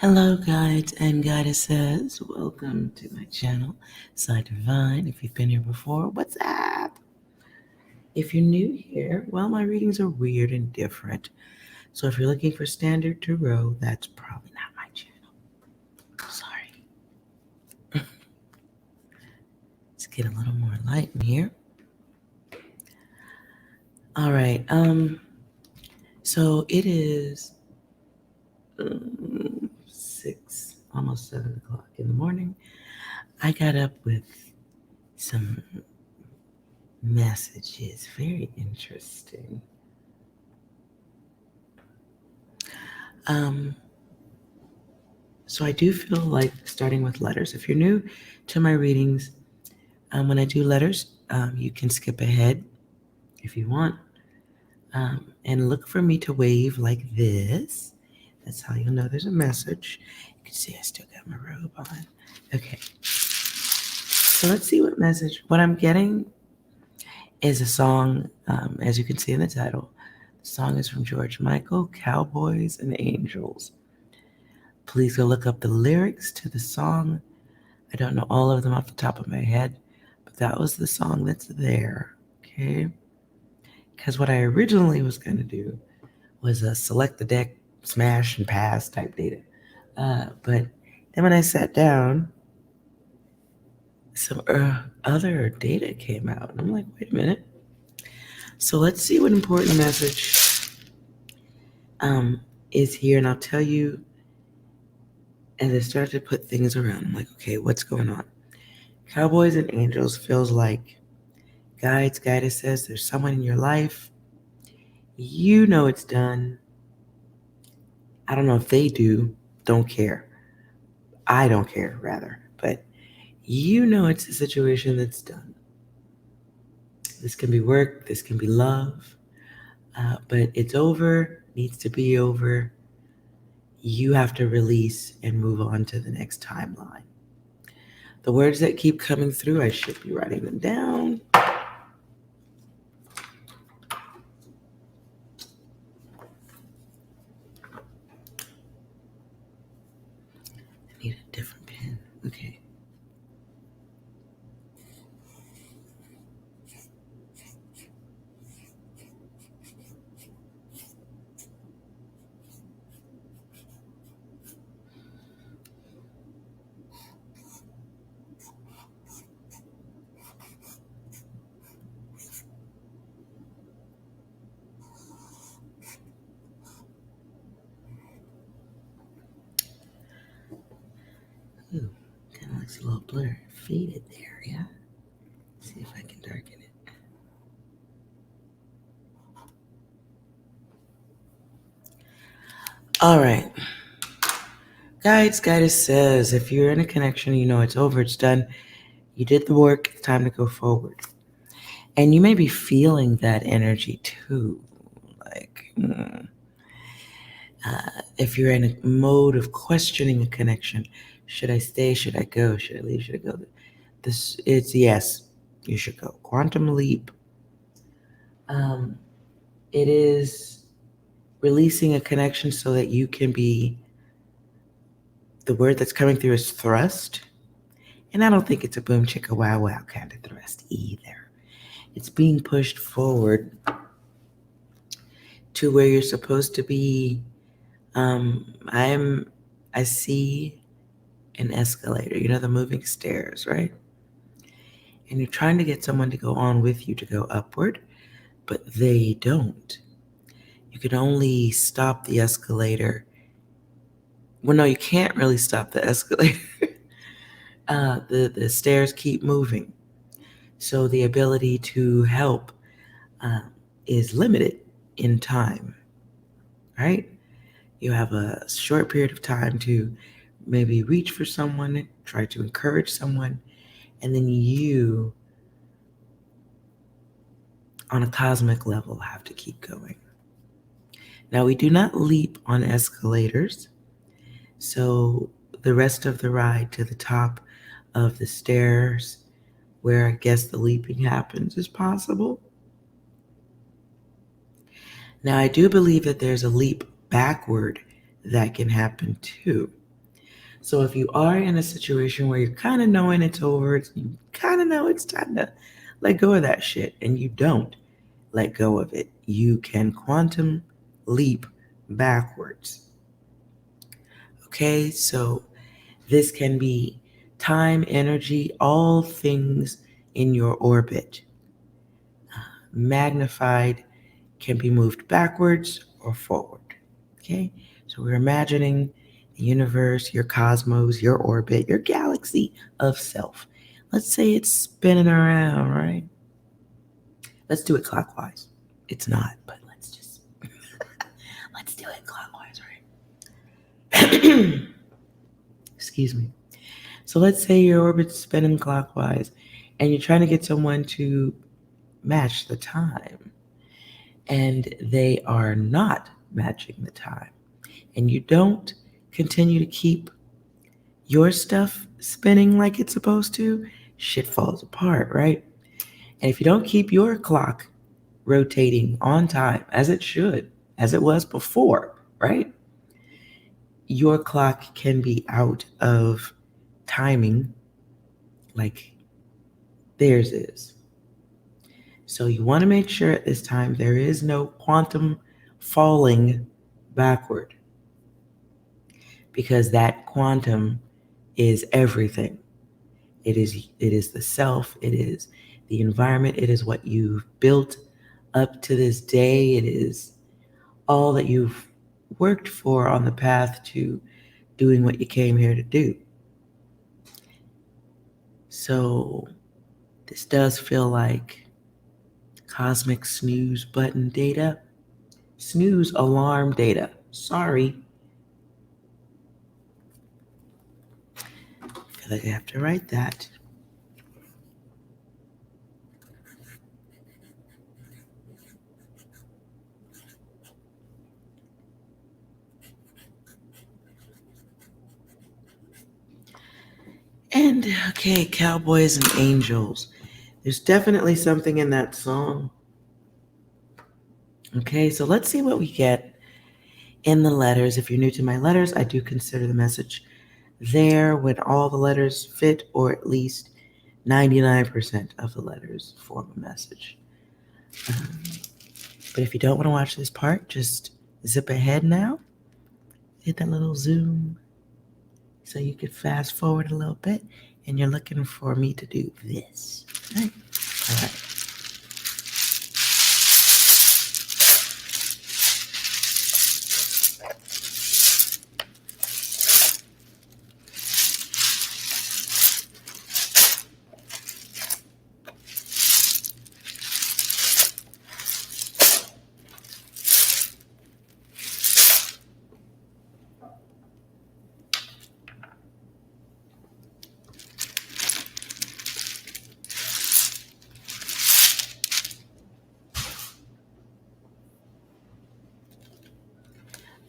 Hello, guides and goddesses. Welcome to my channel, Psi Divine. If you've been here before, what's up? If you're new here, well, my readings are weird and different. So if you're looking for standard tarot, that's probably not my channel. Sorry. Let's get a little more light in here. All right. So it is 6, almost 7 o'clock in the morning. I got up with some messages. Very interesting. So I do feel like starting with letters. If you're new to my readings, when I do letters, you can skip ahead if you want. And look for me to wave like this. That's how you'll know there's a message. You can see I still got my robe on. Okay. So let's see what message. What I'm getting is a song, as you can see in the title. The song is from George Michael, Cowboys and Angels. Please go look up the lyrics to the song. I don't know all of them off the top of my head, but that was the song that's there, okay? Because what I originally was going to do was select the deck, smash and pass type data. But then when I sat down, some other data came out. And I'm like, wait a minute. So let's see what important message is here. And I'll tell you, as I started to put things around, I'm like, okay, what's going on? Cowboys and Angels feels like guides, goddesses, there's someone in your life. You know it's done. I don't know if they do. Don't care. I don't care, rather. But you know it's a situation that's done. This can be work. This can be love. But it's over. Needs to be over. You have to release and move on to the next timeline. The words that keep coming through, I should be writing them down. I need a different pen. Okay. Ooh, kind of looks a little blurry. Faded there, yeah? See if I can darken it. All right. Guides says, if you're in a connection, you know it's over, it's done. You did the work, it's time to go forward. And you may be feeling that energy too. Like, if you're in a mode of questioning a connection, should I stay? Should I go? Should I leave? Should I go? It's yes, you should go. Quantum leap. It is releasing a connection so that you can be, the word that's coming through is thrust. And I don't think it's a boom chicka wow wow kind of thrust either. It's being pushed forward to where you're supposed to be. I see an escalator, you know, the moving stairs, right? And you're trying to get someone to go on with you to go upward, but they don't. You can only stop the escalator. Well, no, you can't really stop the escalator. The stairs keep moving. So the ability to help is limited in time, right? You have a short period of time to maybe reach for someone, try to encourage someone, and then you, on a cosmic level, have to keep going. Now, we do not leap on escalators, so the rest of the ride to the top of the stairs, where I guess the leaping happens, is possible. Now, I do believe that there's a leap backward that can happen too. So if you are in a situation where you're kind of knowing it's over, you kind of know it's time to let go of that shit, and you don't let go of it, you can quantum leap backwards. Okay, so this can be time, energy, all things in your orbit. Magnified can be moved backwards or forward. Okay, so we're imagining the universe, your cosmos, your orbit, your galaxy of self. Let's say it's spinning around, right? Let's do it clockwise. It's not, but let's do it clockwise, right? Excuse me. So let's say your orbit's spinning clockwise and you're trying to get someone to match the time, and they are not matching the time, and you don't continue to keep your stuff spinning like it's supposed to, shit falls apart, right? And if you don't keep your clock rotating on time as it should, as it was before, right? Your clock can be out of timing like theirs is. So you want to make sure at this time there is no quantum falling backward, because that quantum is everything. It is the self, it is the environment, it is what you've built up to this day, it is all that you've worked for on the path to doing what you came here to do. So this does feel like cosmic snooze button data. Snooze alarm data. Sorry. I feel like I have to write that. And okay, Cowboys and Angels. There's definitely something in that song. Okay, so let's see what we get in the letters. If you're new to my letters, I do consider the message there when all the letters fit, or at least 99% of the letters form a message. But if you don't want to watch this part, just zip ahead now. Hit that little zoom so you could fast forward a little bit, and you're looking for me to do this. Right? All right.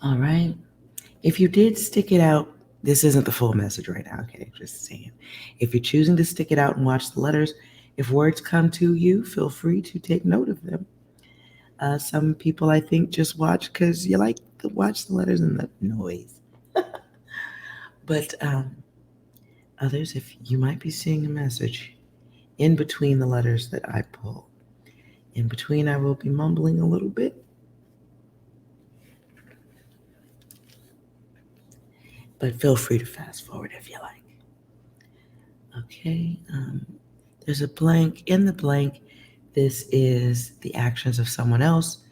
All right. If you did stick it out, this isn't the full message right now, okay? Just saying. If you're choosing to stick it out and watch the letters, if words come to you, feel free to take note of them. Some people, I think, just watch because you like to watch the letters and the noise. But others, if you might be seeing a message in between the letters that I pull. In between, I will be mumbling a little bit. But feel free to fast forward if you like. Okay, there's a blank. In the blank, this is the actions of someone else.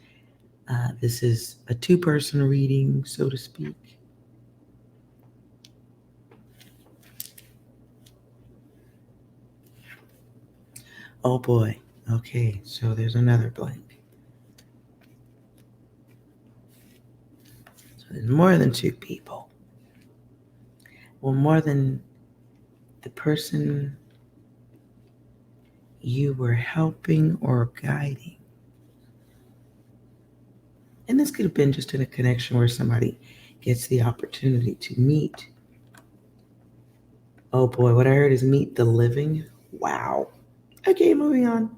This is a two-person reading, so to speak. Oh boy. Okay, so there's another blank. So there's more than two people. Well, more than the person you were helping or guiding. And this could have been just in a connection where somebody gets the opportunity to meet. Oh boy, what I heard is meet the living. Wow. Okay, moving on.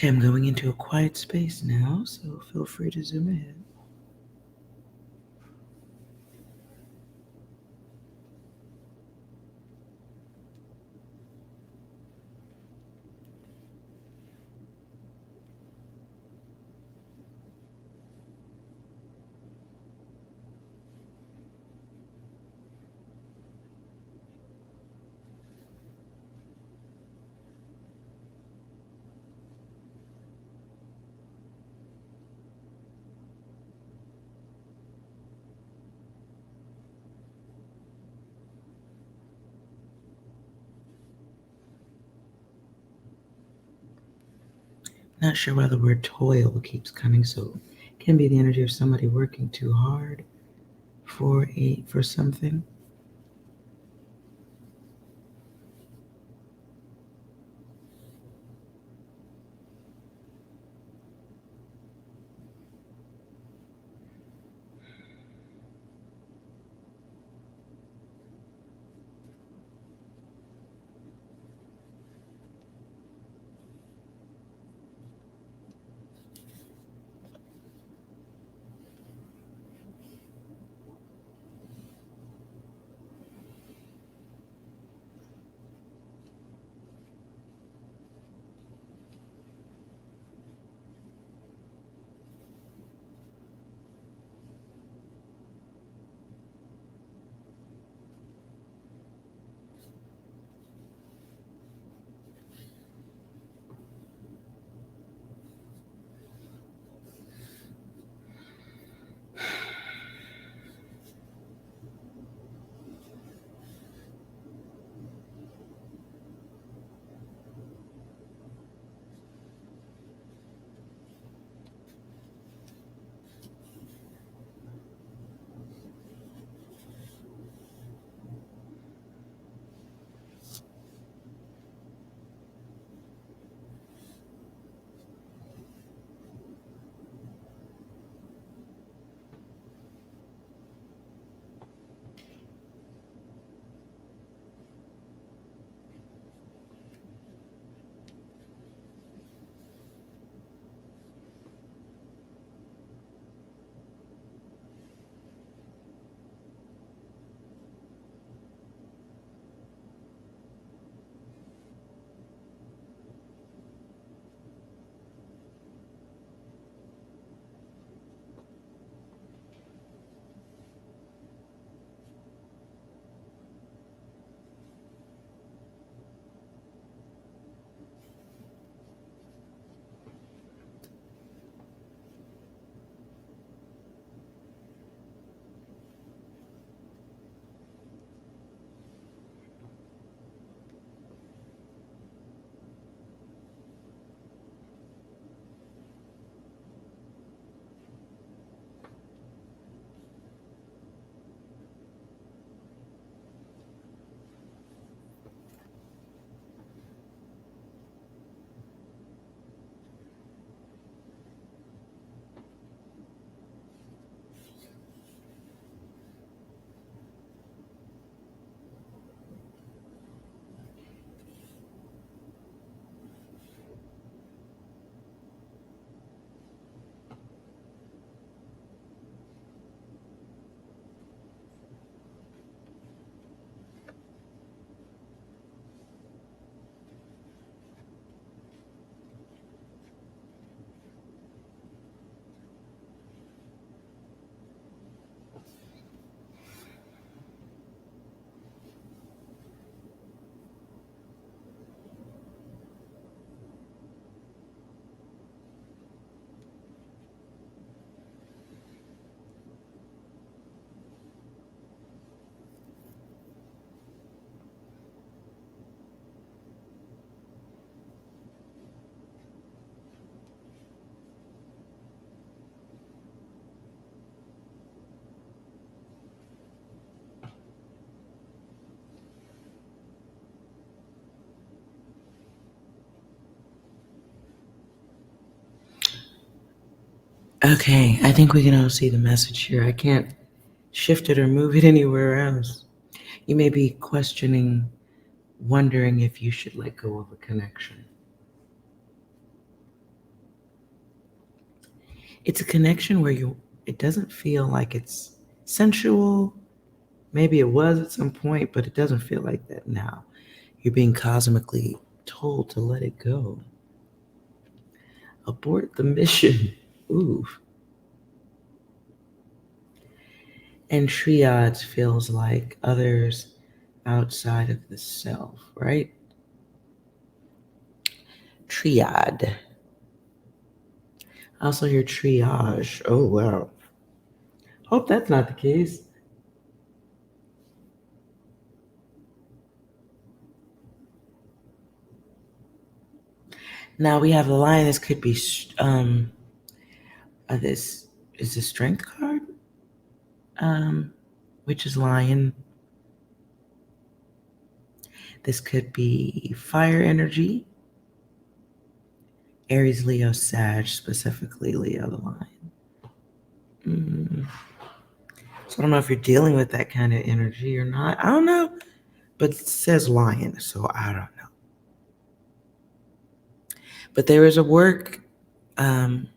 Okay, I'm going into a quiet space now, so feel free to zoom ahead. Not sure why the word toil keeps coming, so it can be the energy of somebody working too hard for something. Okay, I think we can all see the message here. I can't shift it or move it anywhere else. You may be questioning, wondering if you should let go of a connection. It's a connection where it doesn't feel like it's sensual. Maybe it was at some point, but it doesn't feel like that now. You're being cosmically told to let it go. Abort the mission. Ooh. And triage feels like others outside of the self, right? Triad. I also hear triage. Oh, wow. Hope that's not the case. Now we have the lion. This could be this is the strength card, which is lion. This could be fire energy, Aries, Leo, Sag, specifically Leo, the lion. So I don't know if you're dealing with that kind of energy or not. I don't know, but it says lion, so I don't know. But there is a work that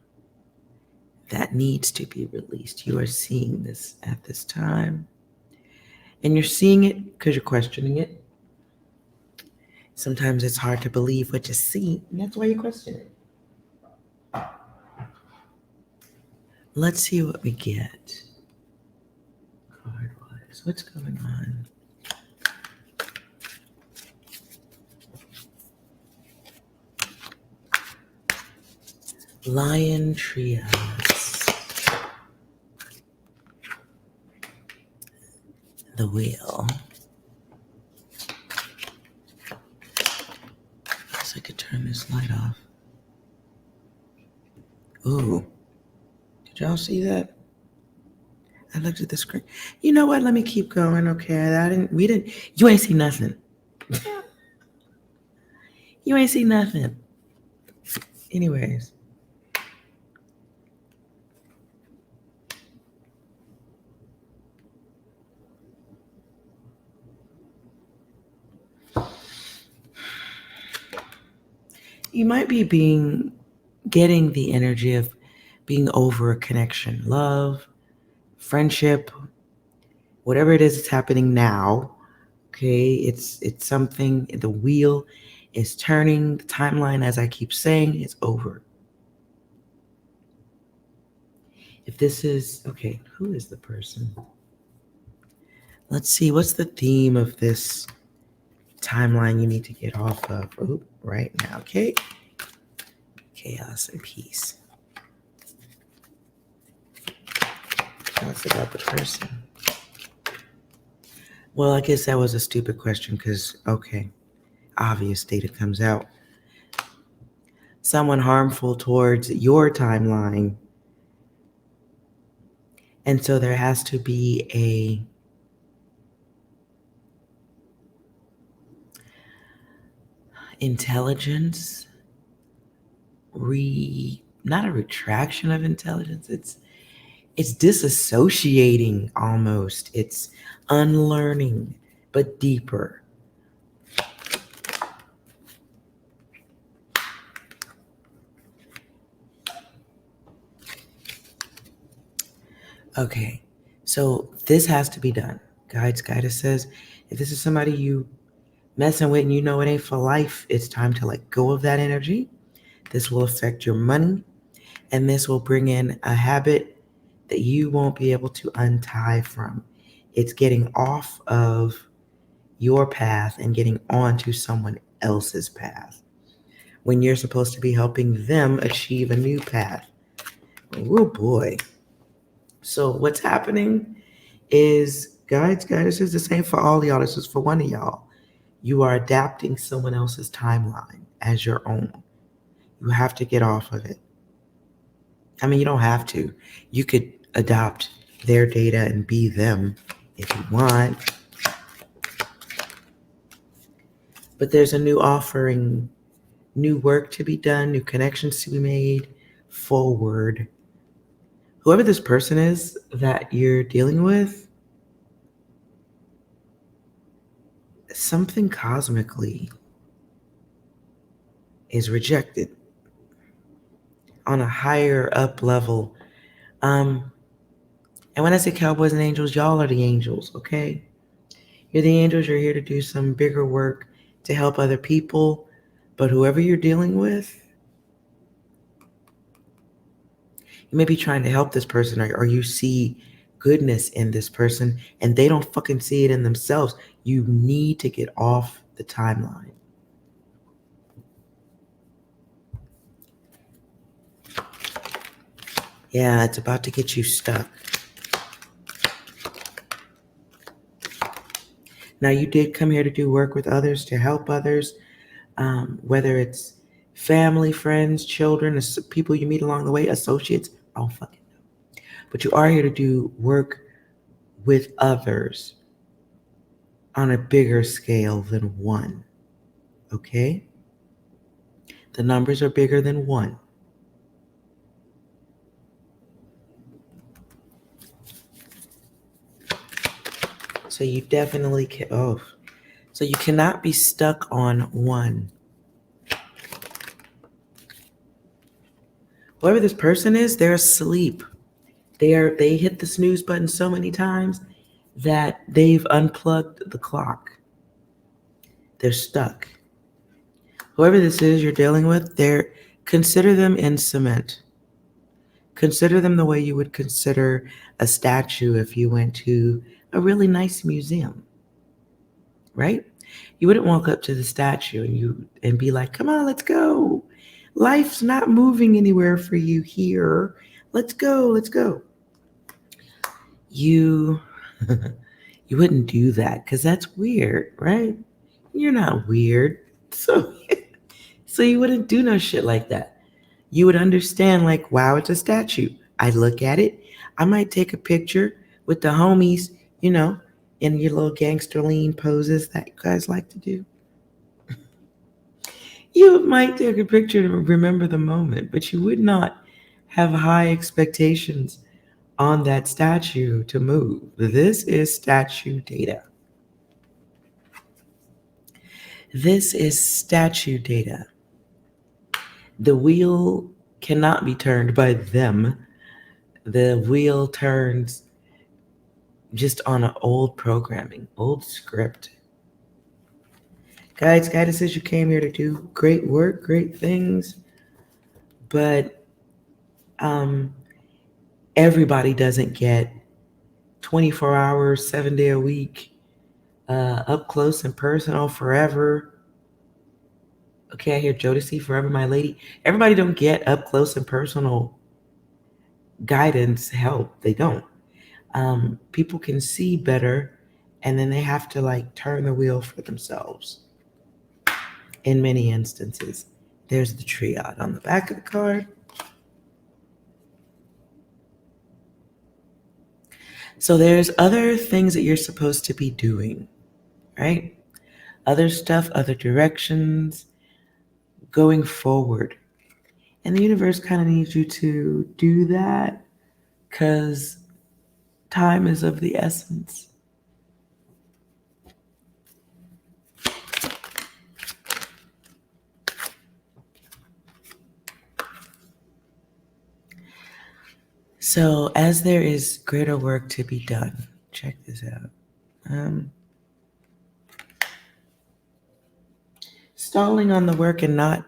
needs to be released. You are seeing this at this time. And you're seeing it because you're questioning it. Sometimes it's hard to believe what you see, and that's why you question it. Let's see what we get. Card-wise, what's going on? Lion trios. The wheel. Guess I could turn this light off. Ooh. Did y'all see that? I looked at the screen. You know what? Let me keep going. Okay. You ain't see nothing. You ain't see nothing. Anyways. You might be getting the energy of being over a connection, love, friendship, whatever it is that's happening now. Okay, it's something. The wheel is turning. The timeline, as I keep saying, is over. If this is okay, who is the person? Let's see. What's the theme of this timeline you need to get off of? Oh, right now. Okay, chaos and peace. Tell us about the person. Well, I guess that was a stupid question because, okay, obvious data comes out. Someone harmful towards your timeline. And so there has to be intelligence, not a retraction of intelligence. It's disassociating almost. It's unlearning, but deeper. Okay, so this has to be done. Guidance says, if this is somebody you messing with and you know it ain't for life, it's time to let go of that energy. This will affect your money, and this will bring in a habit that you won't be able to untie from. It's getting off of your path and getting onto someone else's path when you're supposed to be helping them achieve a new path. Oh boy. So what's happening is guidance is the same for all y'all. This is for one of y'all. You are adapting someone else's timeline as your own. You have to get off of it. I mean, you don't have to. You could adopt their data and be them if you want. But there's a new offering, new work to be done, new connections to be made forward. Whoever this person is that you're dealing with, something cosmically is rejected. on a higher up level. Um, and when I say cowboys and angels, y'all are the angels, okay? You're the angels. You're here to do some bigger work to help other people. But whoever you're dealing with, you may be trying to help this person, or you see goodness in this person and they don't fucking see it in themselves. You need to get off the timeline. Yeah, it's about to get you stuck. Now, you did come here to do work with others, to help others, whether it's family, friends, children, people you meet along the way, associates, I don't fucking know. But you are here to do work with others on a bigger scale than one, okay? The numbers are bigger than one. So you definitely can, so you cannot be stuck on one. Whoever this person is, they're asleep. They hit the snooze button so many times that they've unplugged the clock. They're stuck. Whoever this is you're dealing with, consider them in cement. Consider them the way you would consider a statue if you went to a really nice museum, right? You wouldn't walk up to the statue and be like, "Come on, let's go. Life's not moving anywhere for you here. Let's go, let's go." You you wouldn't do that because that's weird, right? You're not weird. So you wouldn't do no shit like that. You would understand, like, wow, it's a statue. I look at it. I might take a picture with the homies, in your little gangster lean poses that you guys like to do. You might take a picture to remember the moment, but you would not have high expectations on that statue to move. This is statue data. This is statue data. The wheel cannot be turned by them. The wheel turns just on an old programming, old script. Guides, guidance, you came here to do great work, great things, but everybody doesn't get 24 hours, 7 day a week, up close and personal forever. Okay, I hear Jodeci, Forever My Lady. Everybody don't get up close and personal guidance help. They don't. People can see better, and then they have to like turn the wheel for themselves. In many instances, there's the triad on the back of the card. So there's other things that you're supposed to be doing, right? Other stuff, other directions, going forward. And the universe kind of needs you to do that because time is of the essence. So as there is greater work to be done, check this out. Stalling on the work and not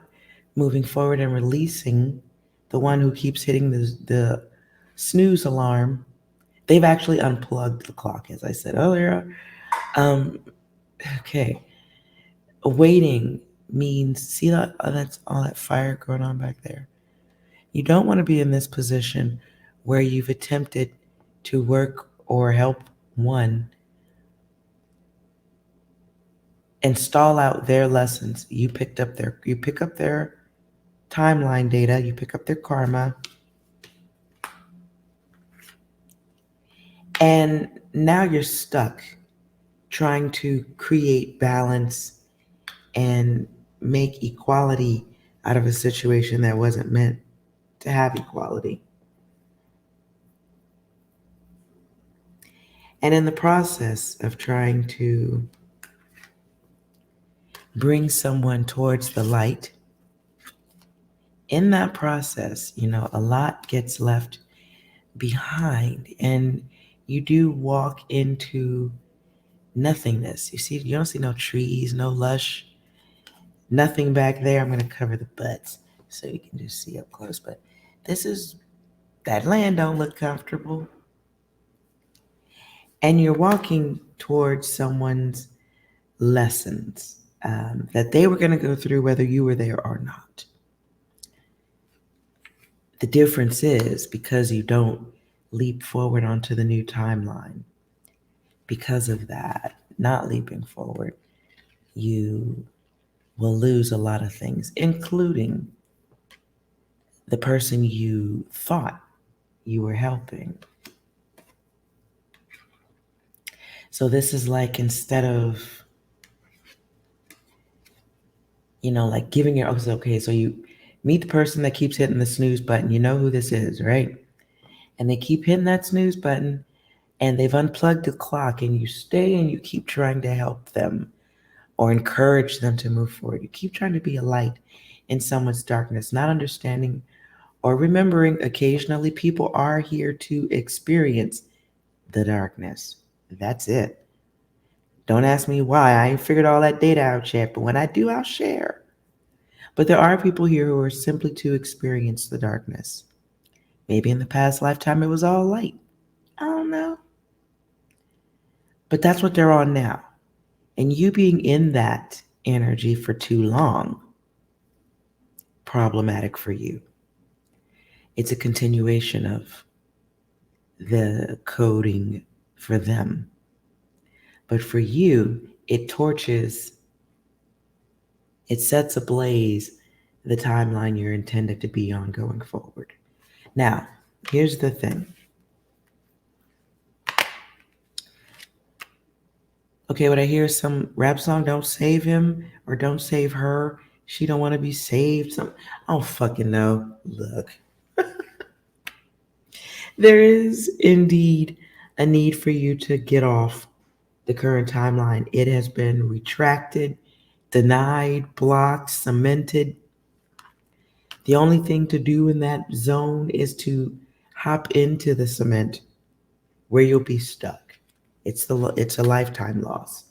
moving forward and releasing the one who keeps hitting the snooze alarm, they've actually unplugged the clock, as I said earlier. Okay. Waiting means, see that that's all that fire going on back there. You don't want to be in this position where you've attempted to work or help one and stall out their lessons. You pick up their timeline data, you pick up their karma, and now you're stuck trying to create balance and make equality out of a situation that wasn't meant to have equality. And in the process of trying to bring someone towards the light, In that process, a lot gets left behind, and you do walk into nothingness. You don't see no trees, no lush, nothing back there. I'm going to cover the butts so you can just see up close, but that land don't look comfortable. And you're walking towards someone's lessons that they were going to go through whether you were there or not. The difference is because you don't leap forward onto the new timeline. Because of that, not leaping forward, you will lose a lot of things, including the person you thought you were helping. So this is like, instead of, like giving your, okay, so you meet the person that keeps hitting the snooze button. You know who this is, right? And they keep hitting that snooze button, and they've unplugged the clock, and you stay and you keep trying to help them or encourage them to move forward. You keep trying to be a light in someone's darkness, not understanding or remembering occasionally people are here to experience the darkness. That's it. Don't ask me why. I ain't figured all that data out yet, but when I do, I'll share. But there are people here who are simply to experience the darkness. Maybe in the past lifetime it was all light. I don't know. But that's what they're on now. And you being in that energy for too long, problematic for you. It's a continuation of the coding for them. But for you, it torches, it sets ablaze the timeline you're intended to be on going forward. Now, here's the thing. Okay, when I hear some rap song, don't save him or don't save her, she don't want to be saved. I don't fucking know. Look. There is indeed a need for you to get off the current timeline. It has been retracted, denied, blocked, cemented. The only thing to do in that zone is to hop into the cement where you'll be stuck. It's a lifetime loss.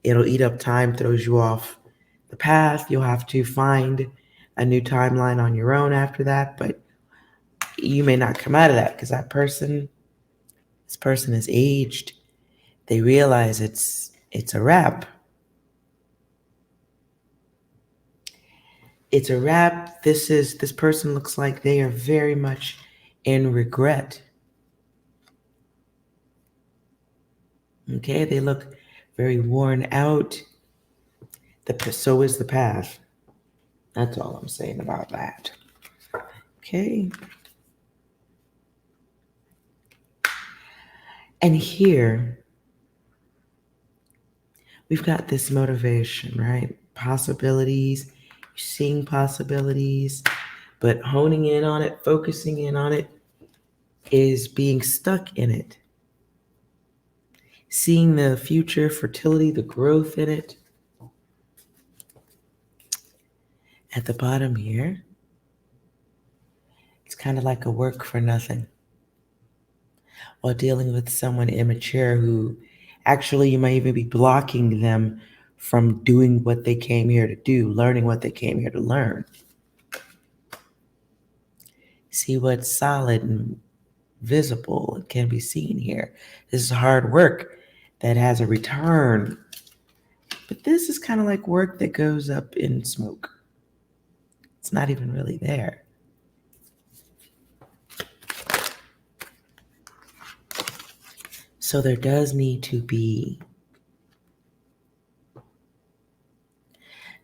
It'll eat up time, throws you off the path. You'll have to find a new timeline on your own after that, but you may not come out of that because this person is aged. They realize it's a wrap. It's a wrap. This person looks like they are very much in regret. Okay, they look very worn out. So is the path. That's all I'm saying about that. Okay. And here, we've got this motivation, right? Possibilities, seeing possibilities, but honing in on it, focusing in on it, is being stuck in it. Seeing the future, fertility, the growth in it. At the bottom here, it's kind of like a work for nothing. While dealing with someone immature who actually you might even be blocking them from doing what they came here to do, learning what they came here to learn. See what's solid and visible and can be seen here. This is hard work that has a return. But this is kind of like work that goes up in smoke. It's not even really there. So there does need to be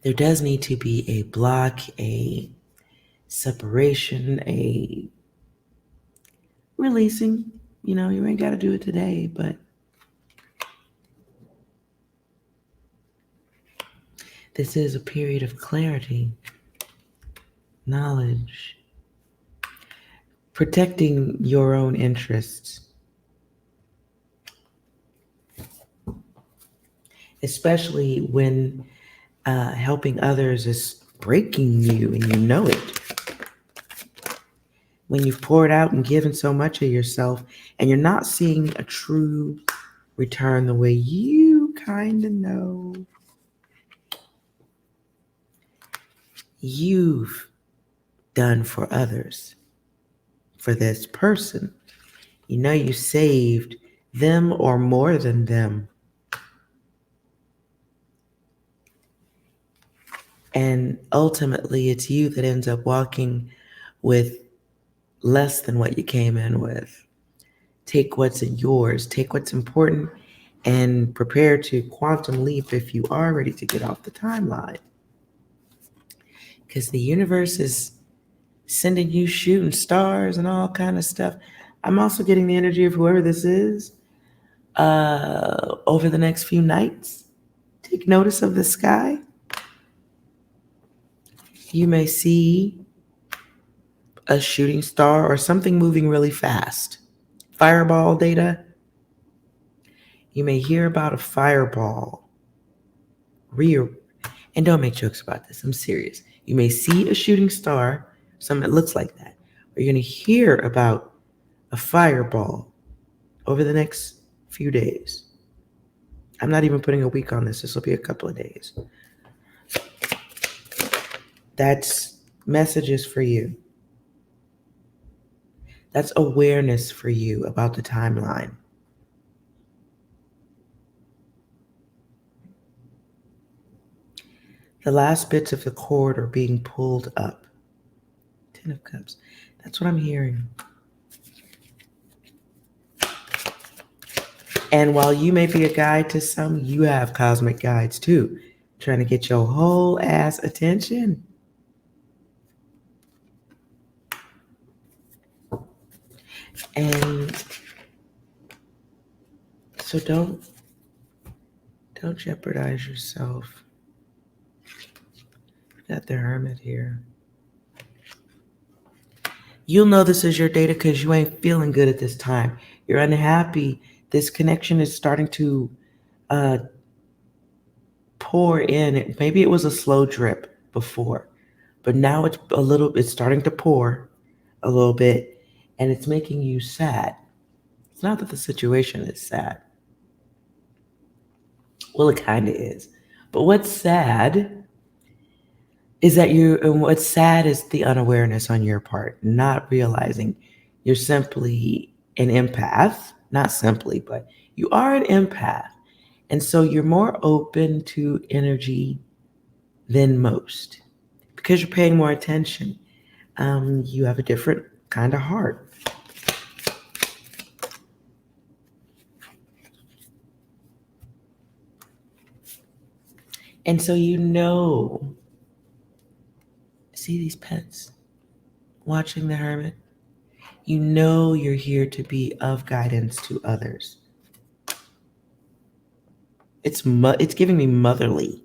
a block, a separation, a releasing. You ain't got to do it today, but this is a period of clarity, knowledge, protecting your own interests, especially when helping others is breaking you and you know it. when you've poured out and given so much of yourself and you're not seeing a true return the way you kind of know you've done for others, for this person. You know you saved them or more than them. And ultimately, it's you that ends up walking with less than what you came in with. Take what's yours, take what's important, and prepare to quantum leap if you are ready to get off the timeline. Because the universe is sending you shooting stars and all kind of stuff. I'm also getting the energy of whoever this is over the next few nights. Take notice of the sky. You may see a shooting star or something moving really fast. Fireball data. You may hear about a fireball. And don't make jokes about this. I'm serious. You may see a shooting star, something that looks like that. Or you're going to hear about a fireball over the next few days. I'm not even putting a week on this. This will be a couple of days. That's messages for you. That's awareness for you about the timeline. The last bits of the cord are being pulled up. Ten of Cups. That's what I'm hearing. And while you may be a guide to some, you have cosmic guides too, trying to get your whole ass attention. And so don't jeopardize yourself. We've got the Hermit here. You'll know this is your data because you ain't feeling good at this time. You're unhappy. This connection is starting to pour in. Maybe it was a slow drip before, but now it's starting to pour a little bit, and it's making you sad. It's not that the situation is sad. Well, it kind of is. But what's sad is that what's sad is the unawareness on your part, not realizing you're simply an empath. Not simply, but you are an empath. And so you're more open to energy than most because you're paying more attention. You have a different kind of heart. And so see these pets watching the Hermit? You know you're here to be of guidance to others. It's giving me motherly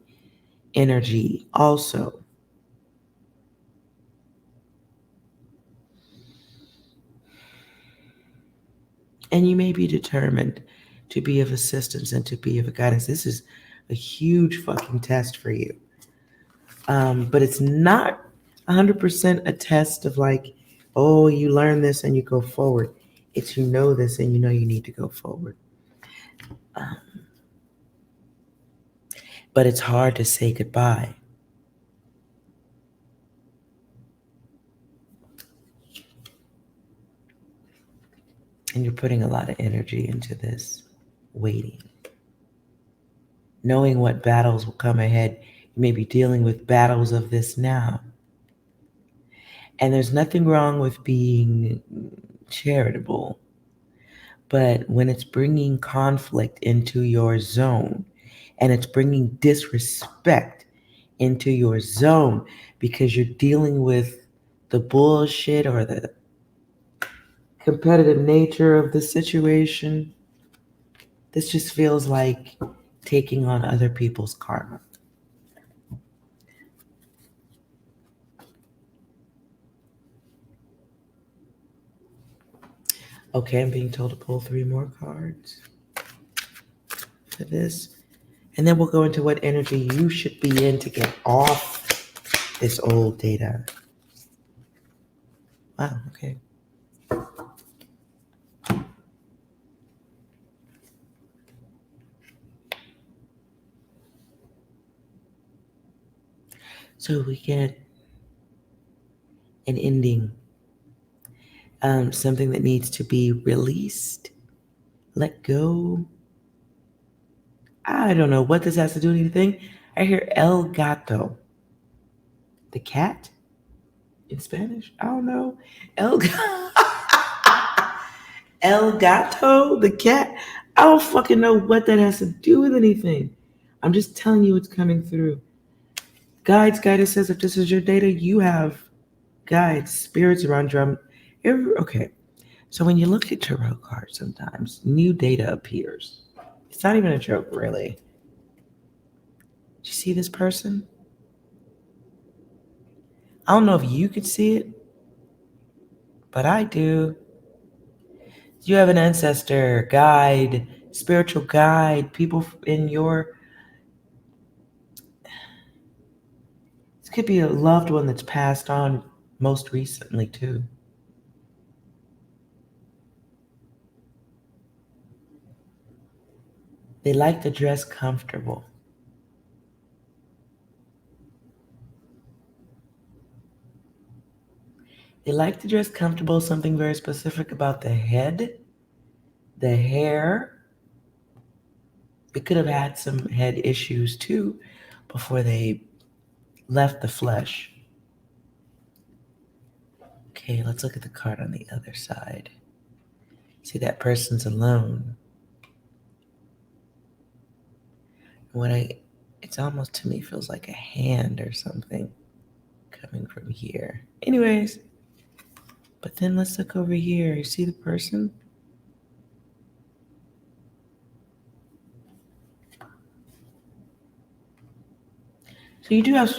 energy also. And you may be determined to be of assistance and to be of guidance. This is a huge fucking test for you. But it's not 100% a test of like, oh, you learn this and you go forward. It's you know this and you know you need to go forward. But it's hard to say goodbye. And you're putting a lot of energy into this, waiting. Knowing what battles will come ahead. You may be dealing with battles of this now. And there's nothing wrong with being charitable. But when it's bringing conflict into your zone and it's bringing disrespect into your zone because you're dealing with the bullshit or the competitive nature of the situation, this just feels like taking on other people's karma. Okay, I'm being told to pull 3 more cards for this. And then we'll go into what energy you should be in to get off this old data. Wow, okay. So we get an ending, something that needs to be released, let go. I don't know what this has to do with anything. I hear el gato, the cat in Spanish. I don't know. El, el gato, the cat. I don't fucking know what that has to do with anything. I'm just telling you what's coming through. Guides says if this is your data, you have guides, spirits around drum. Okay. So when you look at tarot cards, sometimes new data appears. It's not even a joke, really. Do you see this person? I don't know if you could see it, but I do. You have an ancestor, guide, spiritual guide, people in your... This could be a loved one that's passed on most recently, too. They like to dress comfortable. They like to dress comfortable, something very specific about the head, the hair. They could have had some head issues too before they left the flesh. Okay, let's look at the card on the other side. See, that person's alone. It's almost to me feels like a hand or something coming from here. Anyways, but then let's look over here. You see the person? So you do have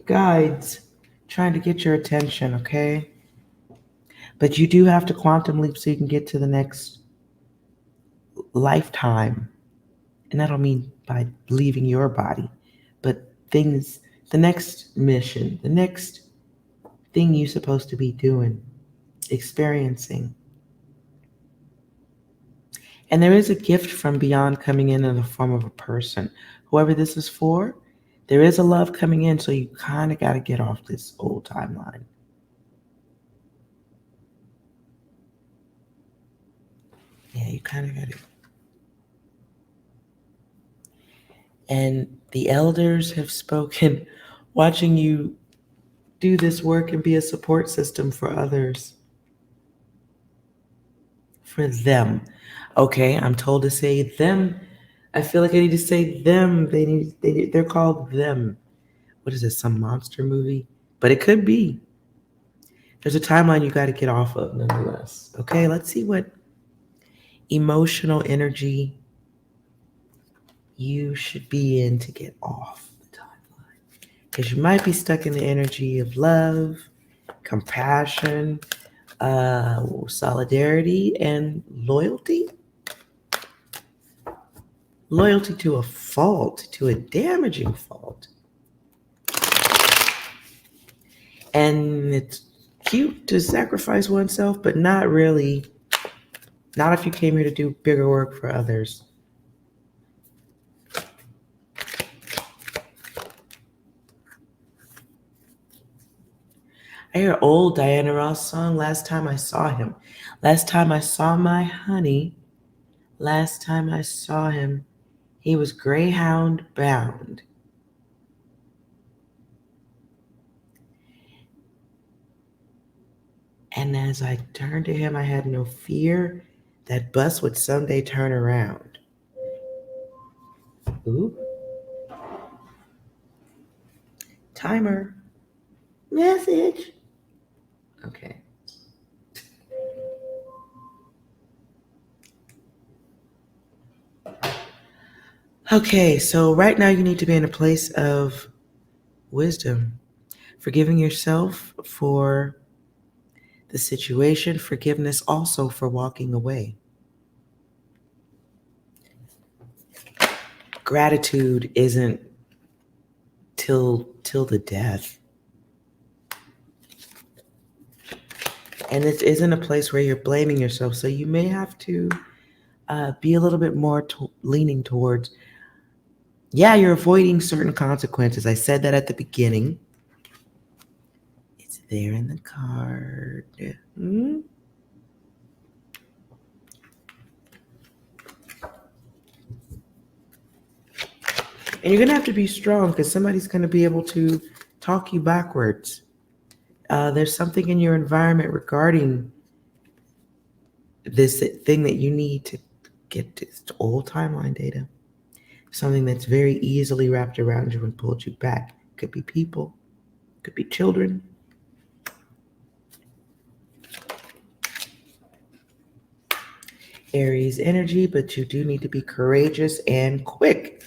guides trying to get your attention, okay? But you do have to quantum leap so you can get to the next lifetime. And I don't mean by leaving your body, but things, the next mission, the next thing you're supposed to be doing, experiencing. And there is a gift from beyond coming in the form of a person. Whoever this is for, there is a love coming in, so you kind of got to get off this old timeline. Yeah, you kind of got to. And the elders have spoken, watching you do this work and be a support system for others. For them. Okay, I'm told to say them. I feel like I need to say them. They're called them. What is this, some monster movie? But it could be. There's a timeline you got to get off of nonetheless. Okay, let's see what emotional energy you should be in to get off the timeline. Because you might be stuck in the energy of love, compassion, solidarity, and loyalty. Loyalty to a fault, to a damaging fault. And it's cute to sacrifice oneself, but not really. Not if you came here to do bigger work for others. I hear an old Diana Ross song, Last Time I Saw Him. Last time I saw my honey, last time I saw him, he was greyhound bound. And as I turned to him, I had no fear that bus would someday turn around. Ooh. Timer. Message. Okay. Okay, so right now you need to be in a place of wisdom, forgiving yourself for the situation, forgiveness also for walking away. Gratitude isn't till the death. And this isn't a place where you're blaming yourself. So you may have to be a little bit more leaning towards, yeah, you're avoiding certain consequences. I said that at the beginning. It's there in the card. And you're going to have to be strong because somebody's going to be able to talk you backwards. There's something in your environment regarding this thing that you need to get to old timeline data. Something that's very easily wrapped around you and pulled you back. Could be people, could be children. Aries energy, but you do need to be courageous and quick.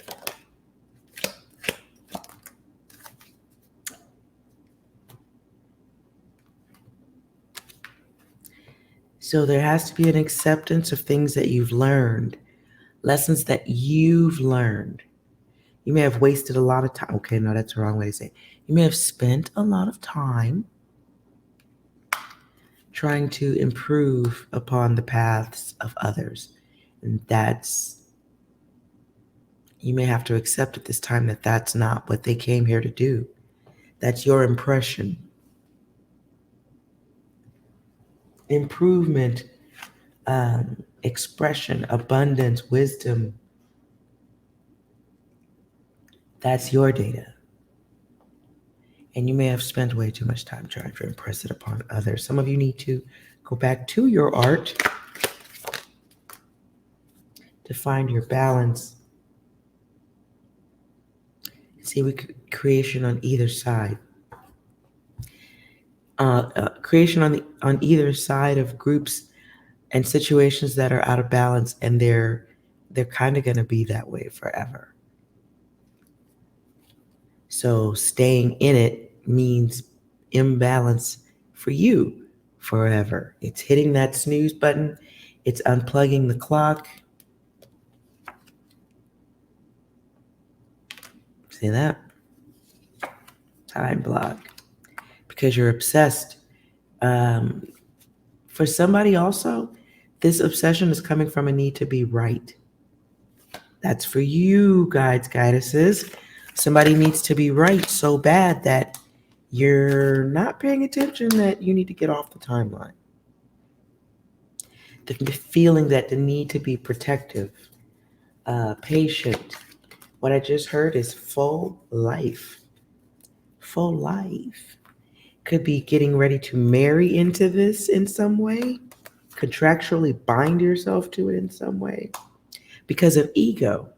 So there has to be an acceptance of things that you've learned, lessons that you've learned. You may have wasted a lot of time. Okay, no, that's the wrong way to say it. You may have spent a lot of time trying to improve upon the paths of others. And you may have to accept at this time that that's not what they came here to do. That's your impression. Improvement, expression, abundance, wisdom. That's your data. And you may have spent way too much time trying to impress it upon others. Some of you need to go back to your art to find your balance. See, creation on either side. Creation on either side of groups and situations that are out of balance, and they're kind of going to be that way forever. So staying in it means imbalance for you forever. It's hitting that snooze button. It's unplugging the clock. See that? Time block. Because you're obsessed. For somebody also, this obsession is coming from a need to be right. That's for you, guides, goddesses. Somebody needs to be right so bad that you're not paying attention that you need to get off the timeline. The feeling that the need to be protective, patient. What I just heard is full life. Full life. Could be getting ready to marry into this in some way, contractually bind yourself to it in some way because of ego.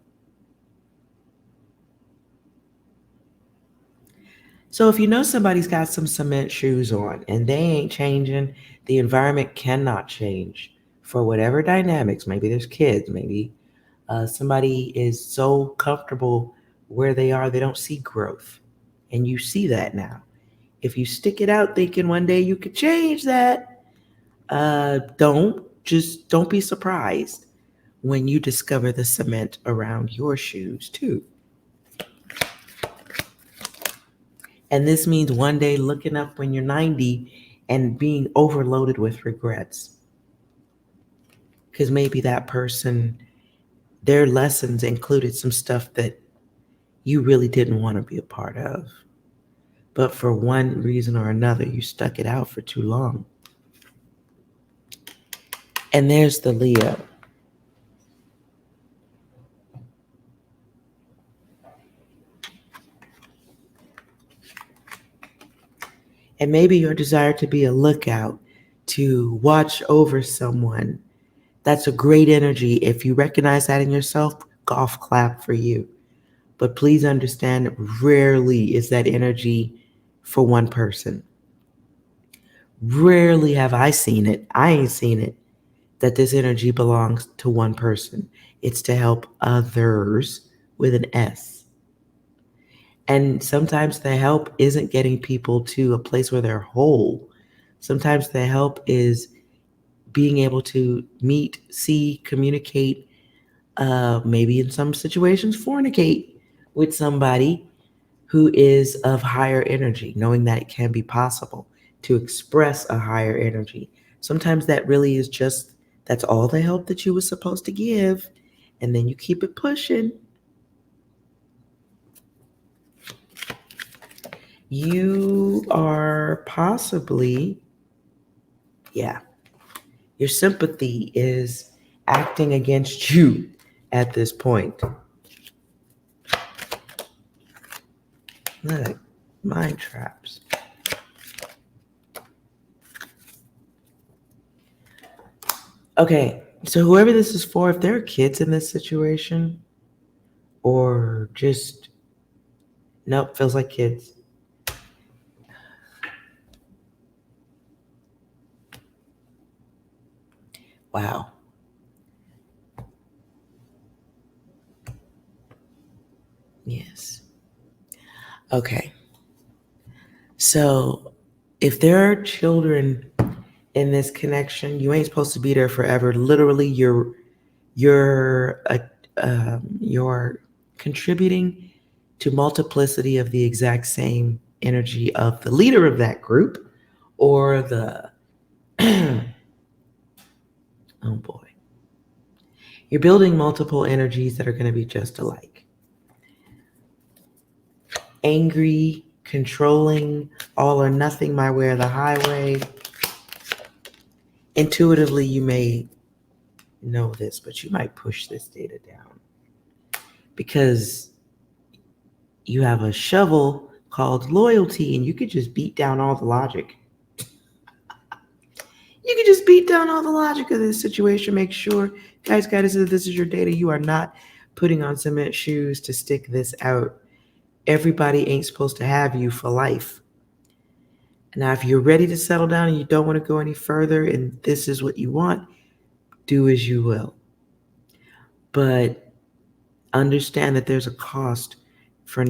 So if you know somebody's got some cement shoes on and they ain't changing, the environment cannot change for whatever dynamics. Maybe there's kids, maybe somebody is so comfortable where they are, they don't see growth. And you see that now. If you stick it out thinking one day you could change that, don't be surprised when you discover the cement around your shoes too. And this means one day looking up when you're 90 and being overloaded with regrets. Because maybe that person, their lessons included some stuff that you really didn't want to be a part of. But for one reason or another, you stuck it out for too long. And there's the Leo. And maybe your desire to be a lookout, to watch over someone, that's a great energy. If you recognize that in yourself, golf clap for you. But please understand, rarely is that energy for one person. Rarely have I seen it. I ain't seen it. That this energy belongs to one person. It's to help others with an S. And sometimes the help isn't getting people to a place where they're whole. Sometimes the help is being able to meet, see, communicate, maybe in some situations fornicate with somebody who is of higher energy, knowing that it can be possible to express a higher energy, Sometimes that really is just, that's all the help that you were supposed to give. And then you keep it pushing. You are possibly, yeah, your sympathy is acting against you at this point. Look, mind traps. Okay, so whoever this is for, if there are kids in this situation, or just, nope, feels like kids. Wow. Yes. Okay. So if there are children in this connection, you ain't supposed to be there forever. Literally, you're contributing to multiplicity of the exact same energy of the leader of that group, or the oh boy, you're building multiple energies that are going to be just alike. Angry, controlling, all or nothing, my way or the highway. Intuitively, you may know this, but you might push this data down because you have a shovel called loyalty, and you could just beat down all the logic. You can just beat down all the logic of this situation. Make sure, guys, this is your data. You are not putting on cement shoes to stick this out. Everybody ain't supposed to have you for life. Now, if you're ready to settle down and you don't want to go any further and this is what you want, do as you will. But understand that there's a cost for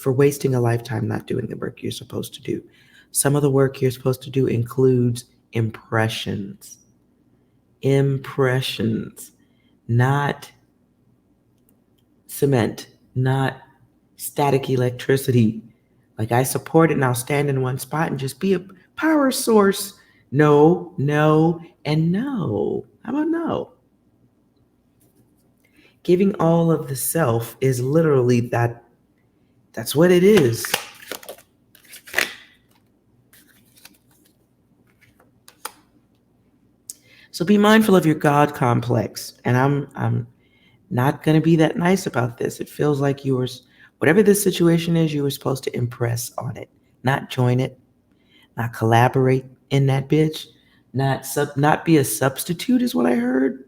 wasting a lifetime not doing the work you're supposed to do. Some of the work you're supposed to do includes impressions. Impressions, not cement, not static electricity. Like, I support it and I'll stand in one spot and just be a power source. No, no, and no. How about no? Giving all of the self is literally that. That's what it is. So be mindful of your God complex. And I'm not going to be that nice about this. It feels like whatever this situation is, you were supposed to impress on it, not join it, not collaborate in that bitch, not be a substitute is what I heard.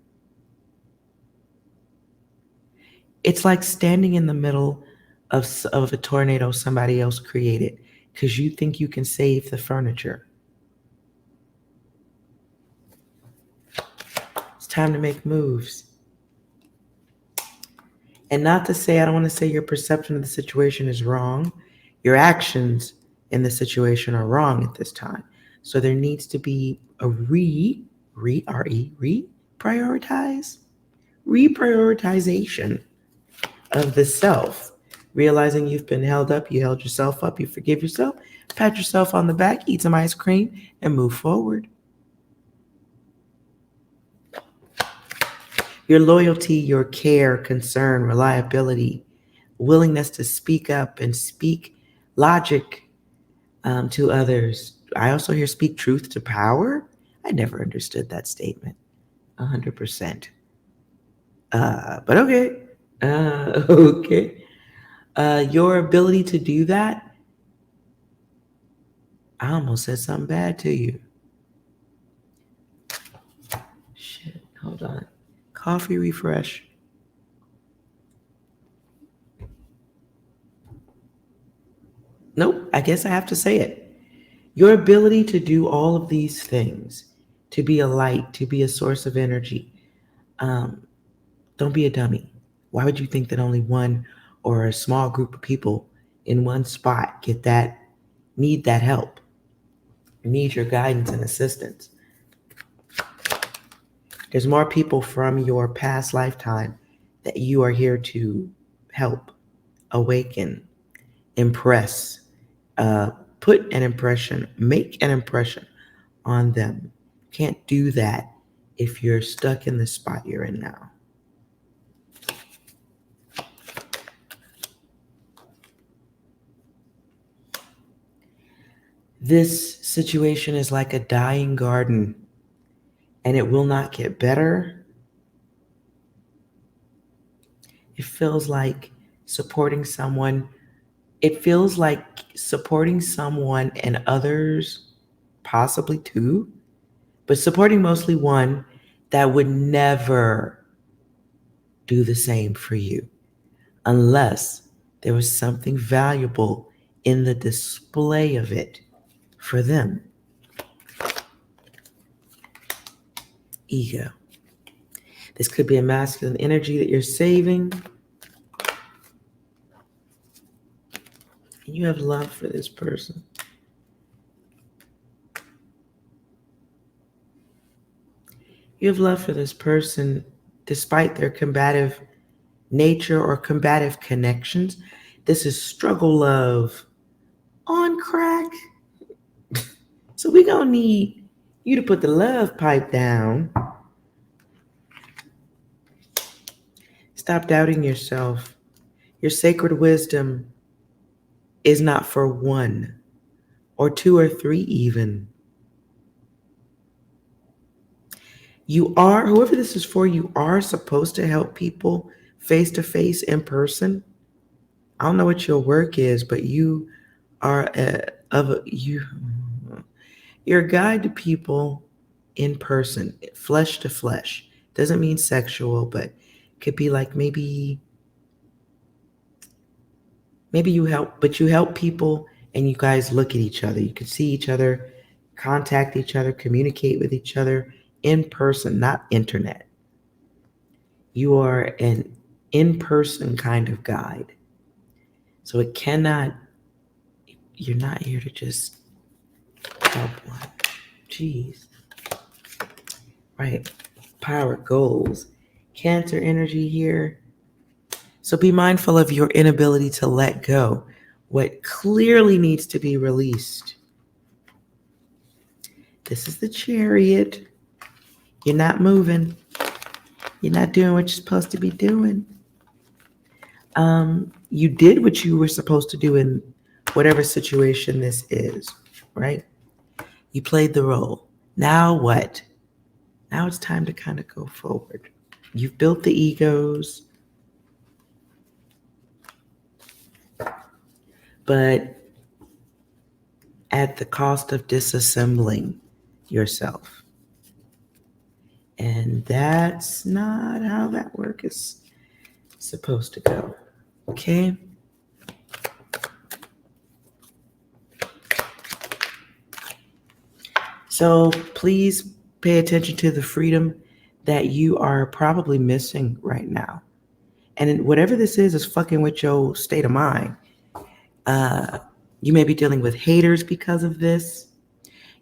It's like standing in the middle of a tornado somebody else created because you think you can save the furniture. It's time to make moves. And not to say, I don't want to say your perception of the situation is wrong. Your actions in the situation are wrong at this time. So there needs to be a reprioritization of the self. Realizing you've been held up, you held yourself up, you forgive yourself, pat yourself on the back, eat some ice cream, and move forward. Your loyalty, your care, concern, reliability, willingness to speak up and speak logic to others. I also hear speak truth to power. I never understood that statement 100%. But okay. Okay. Your ability to do that, I almost said something bad to you. Shit, hold on. Coffee refresh. Nope, I guess I have to say it. Your ability to do all of these things, to be a light, to be a source of energy, don't be a dummy. Why would you think that only one or a small group of people in one spot need that help, need your guidance and assistance? There's more people from your past lifetime that you are here to help, awaken, impress, put an impression, make an impression on them. Can't do that if you're stuck in the spot you're in now. This situation is like a dying garden, and it will not get better. It feels like supporting someone. It feels like supporting someone and others, possibly two, but supporting mostly one that would never do the same for you unless there was something valuable in the display of it for them. Ego. This could be a masculine energy that you're saving. And you have love for this person. You have love for this person despite their combative nature or combative connections. This is struggle love on crack. So we're going to need you to put the love pipe down. Stop doubting yourself. Your sacred wisdom is not for one or two or three even. You are, whoever this is for, you are supposed to help people face to face in person. I don't know what your work is, but you are you're a guide to people in person, flesh to flesh. Doesn't mean sexual, but could be like maybe you help, but you help people and you guys look at each other. You can see each other, contact each other, communicate with each other in person, not internet. You are an in-person kind of guide. So it cannot, you're not here to just help one. Jeez. Right. Power, goals, Cancer energy here. So be mindful of your inability to let go. What clearly needs to be released. This is the Chariot. You're not moving. You're not doing what you're supposed to be doing. You did what you were supposed to do in whatever situation this is, right? You played the role. Now what? Now it's time to kind of go forward. You've built the egos, but at the cost of disassembling yourself. And that's not how that work is supposed to go. Okay? So please pay attention to the freedom that you are probably missing right now. And whatever this is fucking with your state of mind. You may be dealing with haters because of this.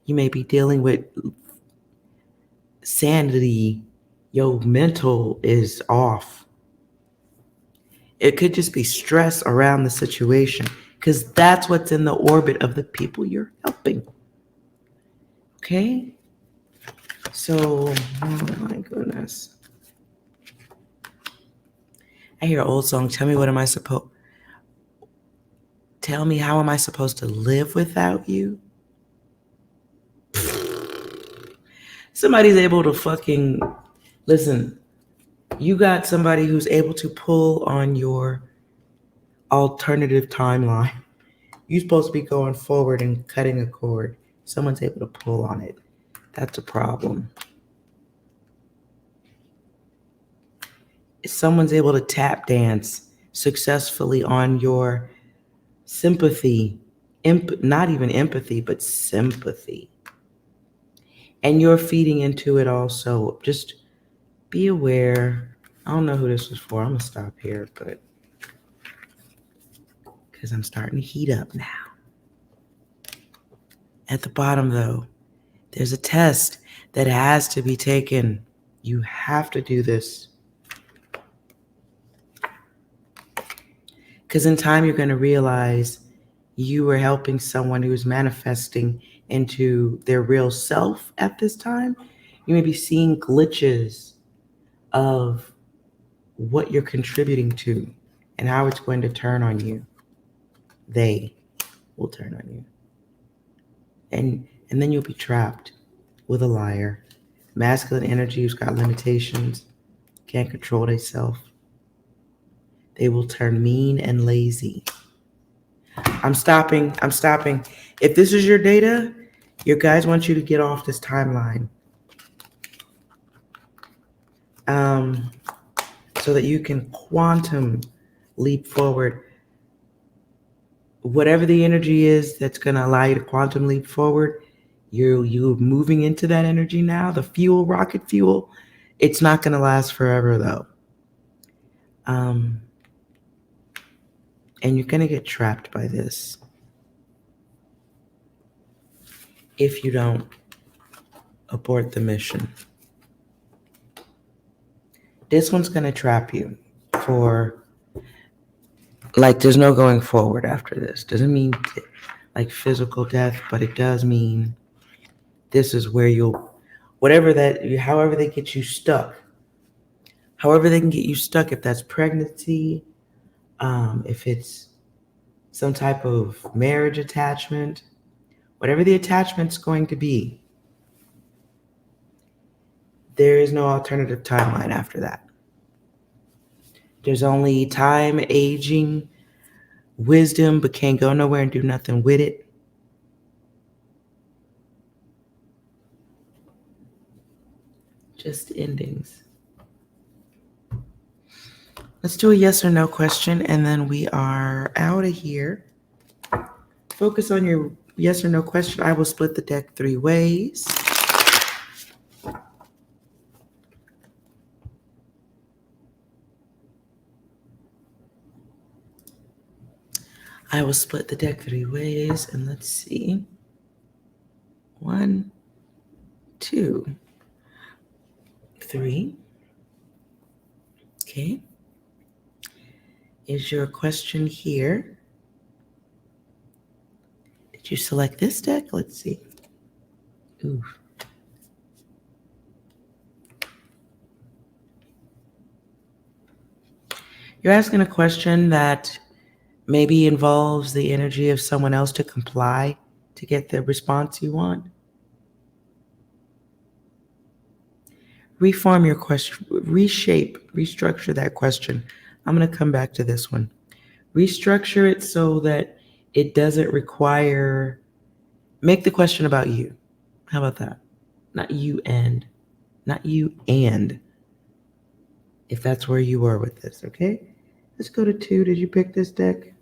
You may be dealing with sanity. Your mental is off. It could just be stress around the situation because that's what's in the orbit of the people you're helping. Okay? So, oh my goodness. I hear an old song. Tell me how am I supposed to live without you? Somebody's able to fucking, listen, you got somebody who's able to pull on your alternative timeline. You're supposed to be going forward and cutting a cord. Someone's able to pull on it. That's a problem. If someone's able to tap dance successfully on your sympathy, not even empathy, but sympathy. And you're feeding into it also. Just be aware. I don't know who this was for. I'm going to stop here, but because I'm starting to heat up now. At the bottom, though, there's a test that has to be taken. You have to do this. Because in time, you're going to realize you were helping someone who's manifesting into their real self at this time. You may be seeing glitches of what you're contributing to and how it's going to turn on you. They will turn on you. And then you'll be trapped with a liar. Masculine energy who's got limitations, can't control themselves. They will turn mean and lazy. I'm stopping. If this is your data, your guides want you to get off this timeline. So that you can quantum leap forward. Whatever the energy is that's going to allow you to quantum leap forward, you're moving into that energy now. The fuel, rocket fuel, it's not going to last forever though. And you're going to get trapped by this if you don't abort the mission. This one's going to trap you for, like, there's no going forward after this. Doesn't mean like physical death, but it does mean this is where however they get you stuck, however they can get you stuck, if that's pregnancy, if it's some type of marriage attachment, whatever the attachment's going to be, there is no alternative timeline after that. There's only time, aging, wisdom, but can't go nowhere and do nothing with it. Just endings. Let's do a yes or no question, and then we are out of here. Focus on your yes or no question. I will split the deck 3 ways. I will split the deck 3 ways, and let's see. 1, 2, 3. Okay. Is your question here? Did you select this deck? Let's see. Ooh. You're asking a question that maybe involves the energy of someone else to comply to get the response you want. Reform your question, reshape, restructure that question. I'm going to come back to this one. Restructure it so that it doesn't require, make the question about you. How about that? Not you and, if that's where you were with this, okay? Let's go to 2. Did you pick this deck?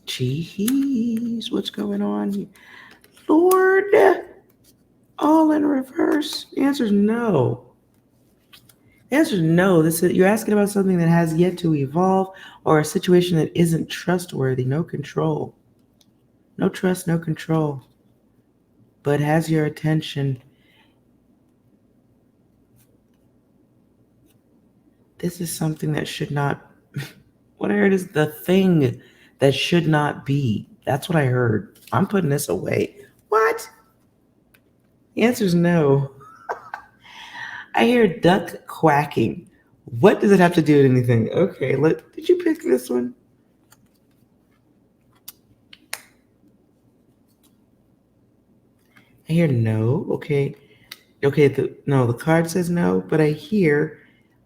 Jeez, what's going on here? Lord, all in reverse. The answer is no. The answer is no. You're asking about something that has yet to evolve, or a situation that isn't trustworthy. No control. No trust, no control. But has your attention. This is something that should not. What I heard is the thing that should not be. That's what I heard. I'm putting this away. What? The answer is no. I hear duck quacking. What does it have to do with anything? Okay, did you pick this one? I hear no. Okay. The card says no, but I hear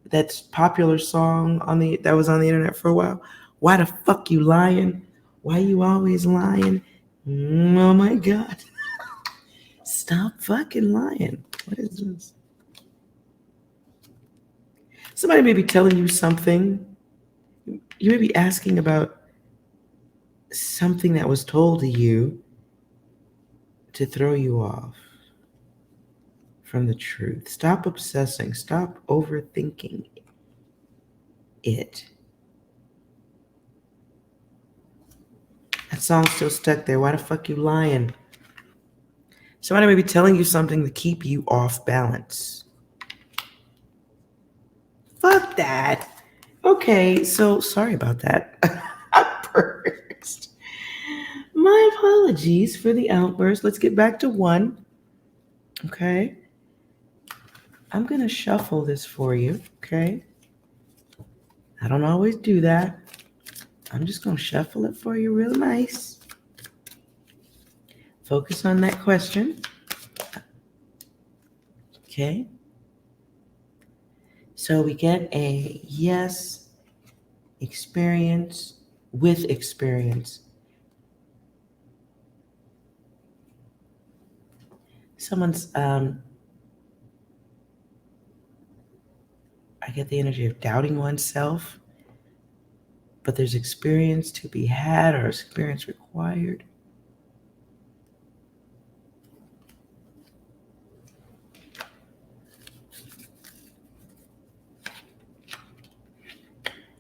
that's popular song that was on the internet for a while. Why the fuck you lying? Why you always lying? Oh my God. Stop fucking lying. What is this? Somebody may be telling you something. You may be asking about something that was told to you to throw you off from the truth. Stop obsessing. Stop overthinking it. That song's still stuck there. Why the fuck you lying? Somebody may be telling you something to keep you off balance. Fuck that. Okay, so sorry about that. Outburst. My apologies for the outburst. Let's get back to one. Okay. I'm going to shuffle this for you. Okay. I don't always do that. I'm just going to shuffle it for you real nice. Focus on that question. Okay. So we get a yes, experience, with experience. Someone's, I get the energy of doubting oneself, but there's experience to be had or experience required.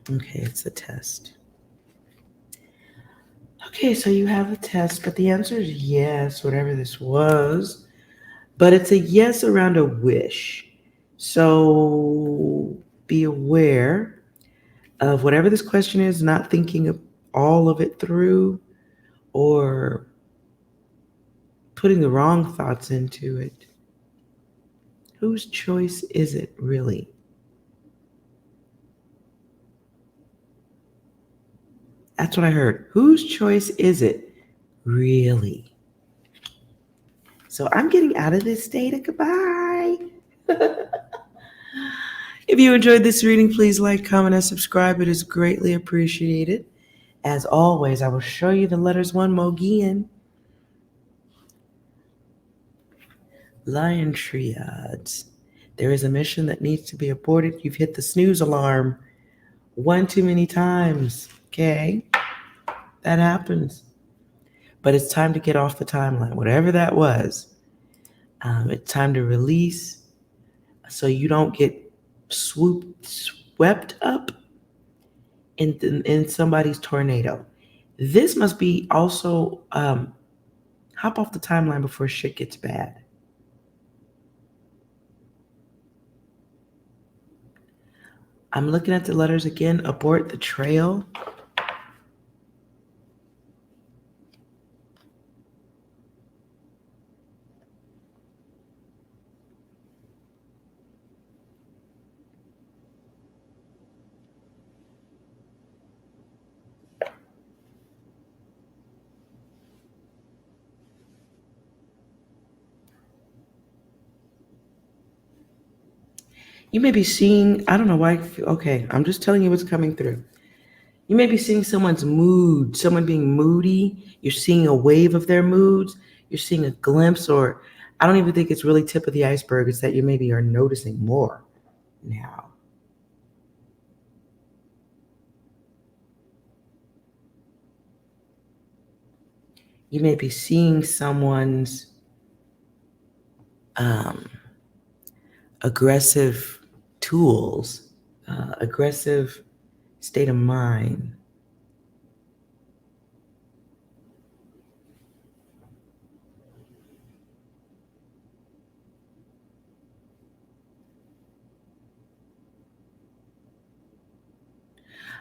Okay, it's a test. Okay, so you have a test, but the answer is yes, whatever this was. But it's a yes around a wish. So be aware of whatever this question is, not thinking of all of it through or putting the wrong thoughts into it. Whose choice is it really? That's what I heard. Whose choice is it really? So I'm getting out of this state. Goodbye. If you enjoyed this reading, please like, comment, and subscribe. It is greatly appreciated. As always, I will show you the letters one more again. Lion triads. There is a mission that needs to be aborted. You've hit the snooze alarm one too many times. Okay? That happens. But it's time to get off the timeline, whatever that was. It's time to release so you don't get swept up in somebody's tornado. This must be also hop off the timeline before shit gets bad. I'm looking at the letters again. Abort the trail. You may be seeing, I don't know why, okay, I'm just telling you what's coming through. You may be seeing someone's mood, someone being moody. You're seeing a wave of their moods. You're seeing a glimpse, or I don't even think it's really tip of the iceberg. It's that you maybe are noticing more now. You may be seeing someone's aggressive tools, aggressive state of mind.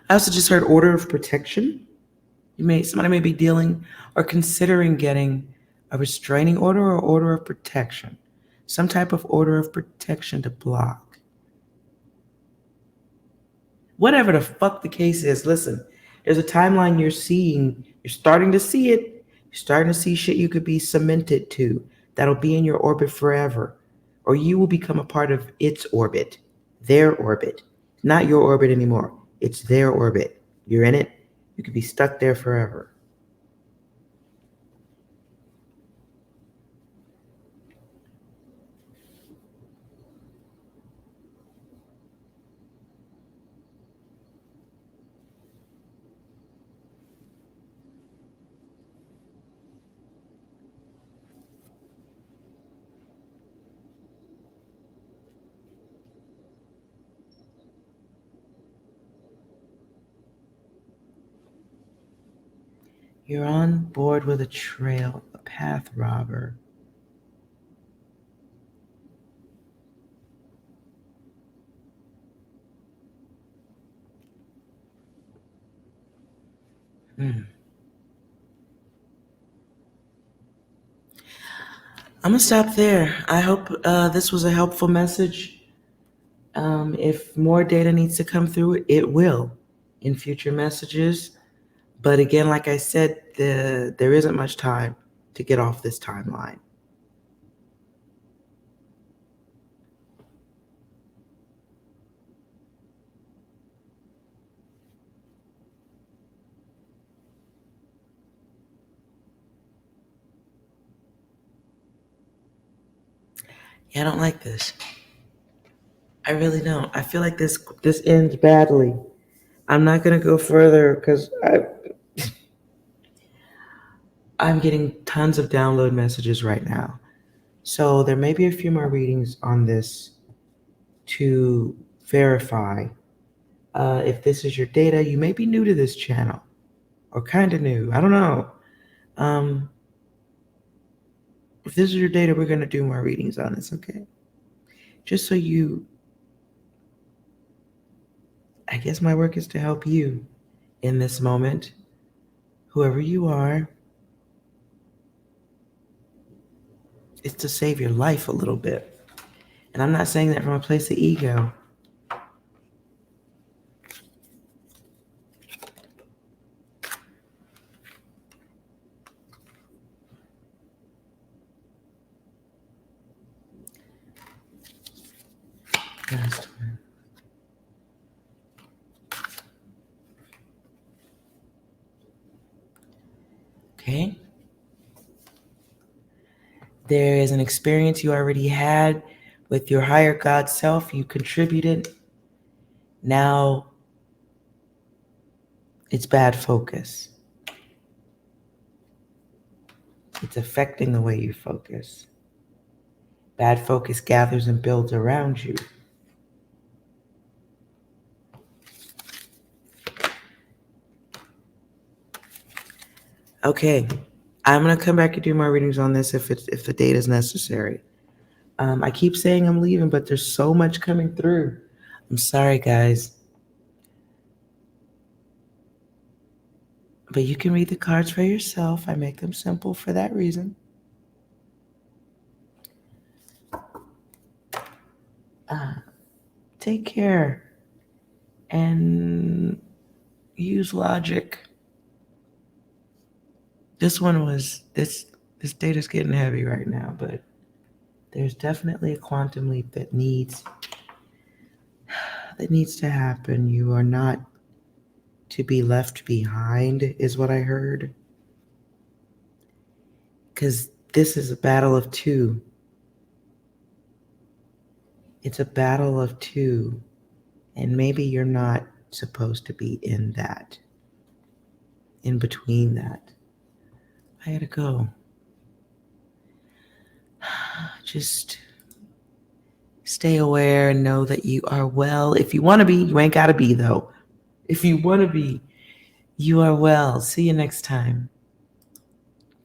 I also just heard order of protection. Somebody may be dealing or considering getting a restraining order or order of protection. Some type of order of protection to block. Whatever the fuck the case is, listen, there's a timeline you're seeing. You're starting to see it. You're starting to see shit you could be cemented to. That'll be in your orbit forever. Or you will become a part of its orbit. Their orbit. Not your orbit anymore. It's their orbit. You're in it. You could be stuck there forever. You're on board with a trail, a path robber. I'm going to stop there. I hope this was a helpful message. If more data needs to come through, it will in future messages. But again, like I said, there isn't much time to get off this timeline. Yeah, I don't like this. I really don't. I feel like this ends badly. I'm not going to go further because I'm getting tons of download messages right now. So there may be a few more readings on this to verify. If this is your data, you may be new to this channel or kind of new. I don't know. If this is your data, we're going to do more readings on this, okay? Just so I guess my work is to help you in this moment, whoever you are. It's to save your life a little bit. And I'm not saying that from a place of ego. Last one. Okay. There is an experience you already had with your higher God self. You contributed. Now it's bad focus. It's affecting the way you focus. Bad focus gathers and builds around you. Okay, I'm gonna come back and do more readings on this if the data is necessary. I keep saying I'm leaving, but there's so much coming through. I'm sorry, guys. But you can read the cards for yourself. I make them simple for that reason. Take care and use logic. This data's getting heavy right now, but there's definitely a quantum leap that needs to happen. You are not to be left behind, is what I heard. Because this is a battle of two. It's a battle of two. And maybe you're not supposed to be in that. In between that. I gotta go. Just stay aware and know that you are well. If you want to be, you ain't gotta be though. If you want to be, you are well. See you next time.